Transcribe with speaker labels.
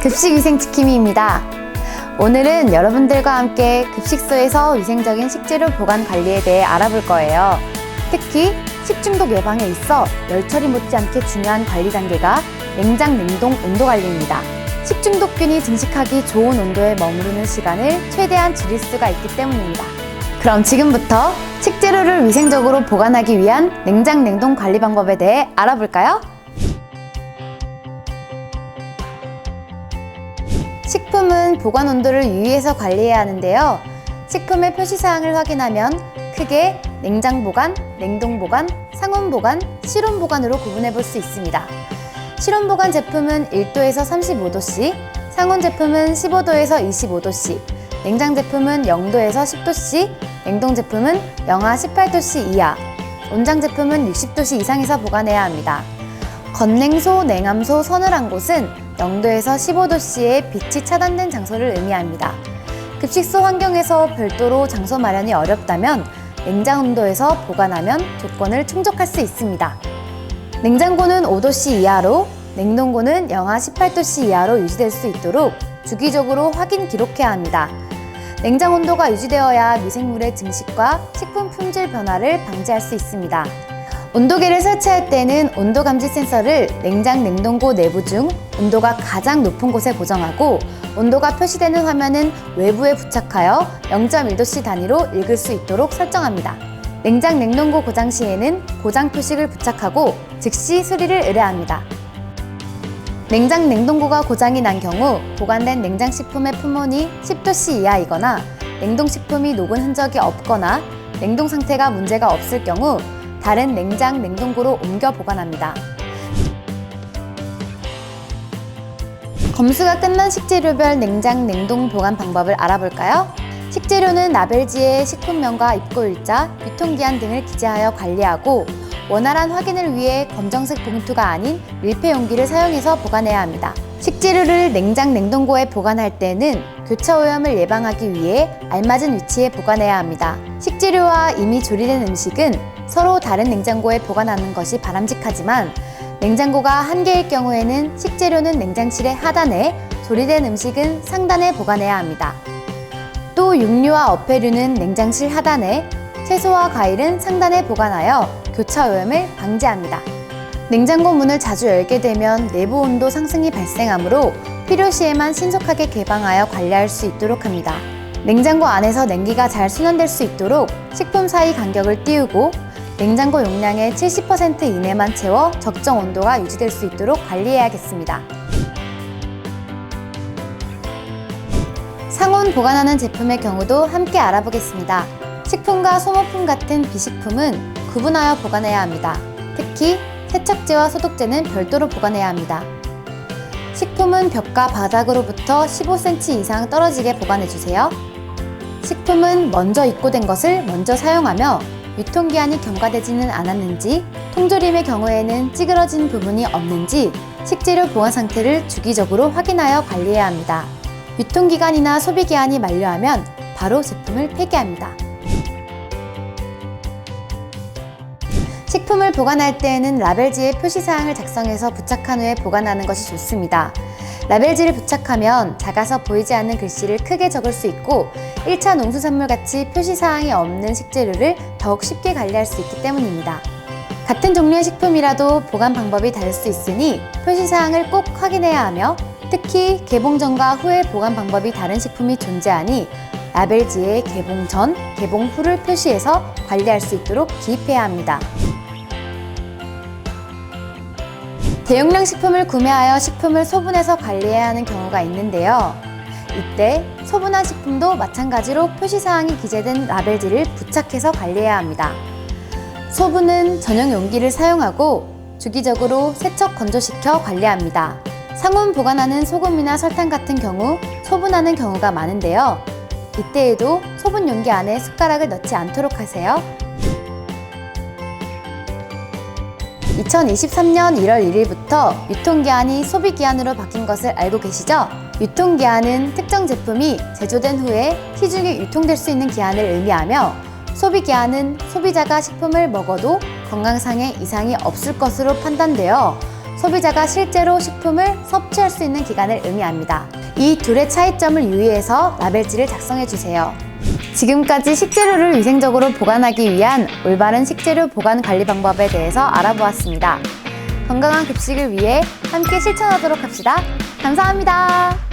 Speaker 1: 급식위생지킴이입니다. 오늘은 여러분들과 함께 급식소에서 위생적인 식재료 보관 관리에 대해 알아볼 거예요. 특히 식중독 예방에 있어 열처리 못지않게 중요한 관리 단계가 냉장, 냉동 온도 관리입니다. 식중독균이 증식하기 좋은 온도에 머무르는 시간을 최대한 줄일 수가 있기 때문입니다. 그럼 지금부터 식재료를 위생적으로 보관하기 위한 냉장, 냉동 관리 방법에 대해 알아볼까요? 식품은 보관 온도를 유의해서 관리해야 하는데요. 식품의 표시사항을 확인하면 크게 냉장 보관, 냉동 보관, 상온 보관, 실온 보관으로 구분해 볼 수 있습니다. 실온 보관 제품은 1도에서 35도씨, 상온 제품은 15도에서 25도씨, 냉장 제품은 0도에서 10도씨, 냉동 제품은 영하 18도씨 이하, 온장 제품은 60도씨 이상에서 보관해야 합니다. 건냉소, 냉암소, 서늘한 곳은 0도에서 15도씨의 빛이 차단된 장소를 의미합니다. 급식소 환경에서 별도로 장소 마련이 어렵다면 냉장 온도에서 보관하면 조건을 충족할 수 있습니다. 냉장고는 5도씨 이하로, 냉동고는 영하 18도씨 이하로 유지될 수 있도록 주기적으로 확인 기록해야 합니다. 냉장 온도가 유지되어야 미생물의 증식과 식품 품질 변화를 방지할 수 있습니다. 온도계를 설치할 때는 온도 감지 센서를 냉장, 냉동고 내부 중 온도가 가장 높은 곳에 고정하고 온도가 표시되는 화면은 외부에 부착하여 0.1도씨 단위로 읽을 수 있도록 설정합니다. 냉장, 냉동고 고장 시에는 고장 표식을 부착하고 즉시 수리를 의뢰합니다. 냉장, 냉동고가 고장이 난 경우 보관된 냉장식품의 품온이 10도씨 이하이거나 냉동식품이 녹은 흔적이 없거나 냉동 상태가 문제가 없을 경우 다른 냉장, 냉동고로 옮겨 보관합니다. 검수가 끝난 식재료별 냉장, 냉동 보관 방법을 알아볼까요? 식재료는 라벨지에 식품명과 입고일자, 유통기한 등을 기재하여 관리하고 원활한 확인을 위해 검정색 봉투가 아닌 밀폐 용기를 사용해서 보관해야 합니다. 식재료를 냉장, 냉동고에 보관할 때는 교차 오염을 예방하기 위해 알맞은 위치에 보관해야 합니다. 식재료와 이미 조리된 음식은 서로 다른 냉장고에 보관하는 것이 바람직하지만 냉장고가 한 개일 경우에는 식재료는 냉장실의 하단에, 조리된 음식은 상단에 보관해야 합니다. 또 육류와 어패류는 냉장실 하단에, 채소와 과일은 상단에 보관하여 교차 오염을 방지합니다. 냉장고 문을 자주 열게 되면 내부 온도 상승이 발생하므로 필요시에만 신속하게 개방하여 관리할 수 있도록 합니다. 냉장고 안에서 냉기가 잘 순환될 수 있도록 식품 사이 간격을 띄우고 냉장고 용량의 70% 이내만 채워 적정 온도가 유지될 수 있도록 관리해야겠습니다. 상온 보관하는 제품의 경우도 함께 알아보겠습니다. 식품과 소모품 같은 비식품은 구분하여 보관해야 합니다. 특히 세척제와 소독제는 별도로 보관해야 합니다. 식품은 벽과 바닥으로부터 15cm 이상 떨어지게 보관해주세요. 식품은 먼저 입고된 것을 먼저 사용하며 유통기한이 경과되지는 않았는지, 통조림의 경우에는 찌그러진 부분이 없는지 식재료 보관 상태를 주기적으로 확인하여 관리해야 합니다. 유통기간이나 소비기한이 만료하면 바로 제품을 폐기합니다. 식품을 보관할 때에는 라벨지에 표시사항을 작성해서 부착한 후에 보관하는 것이 좋습니다. 라벨지를 부착하면 작아서 보이지 않는 글씨를 크게 적을 수 있고 1차 농수산물같이 표시사항이 없는 식재료를 더욱 쉽게 관리할 수 있기 때문입니다. 같은 종류의 식품이라도 보관 방법이 다를 수 있으니 표시사항을 꼭 확인해야 하며 특히 개봉 전과 후의 보관 방법이 다른 식품이 존재하니 라벨지에 개봉 전, 개봉 후를 표시해서 관리할 수 있도록 기입해야 합니다. 대용량 식품을 구매하여 식품을 소분해서 관리해야 하는 경우가 있는데요. 이때 소분한 식품도 마찬가지로 표시사항이 기재된 라벨지를 부착해서 관리해야 합니다. 소분은 전용 용기를 사용하고 주기적으로 세척 건조시켜 관리합니다. 상온 보관하는 소금이나 설탕 같은 경우 소분하는 경우가 많은데요. 이때에도 소분 용기 안에 숟가락을 넣지 않도록 하세요. 2023년 1월 1일부터 유통기한이 소비기한으로 바뀐 것을 알고 계시죠? 유통기한은 특정 제품이 제조된 후에 시중에 유통될 수 있는 기한을 의미하며 소비기한은 소비자가 식품을 먹어도 건강상의 이상이 없을 것으로 판단되어 소비자가 실제로 식품을 섭취할 수 있는 기간을 의미합니다. 이 둘의 차이점을 유의해서 라벨지를 작성해 주세요. 지금까지 식재료를 위생적으로 보관하기 위한 올바른 식재료 보관 관리 방법에 대해서 알아보았습니다. 건강한 급식을 위해 함께 실천하도록 합시다. 감사합니다.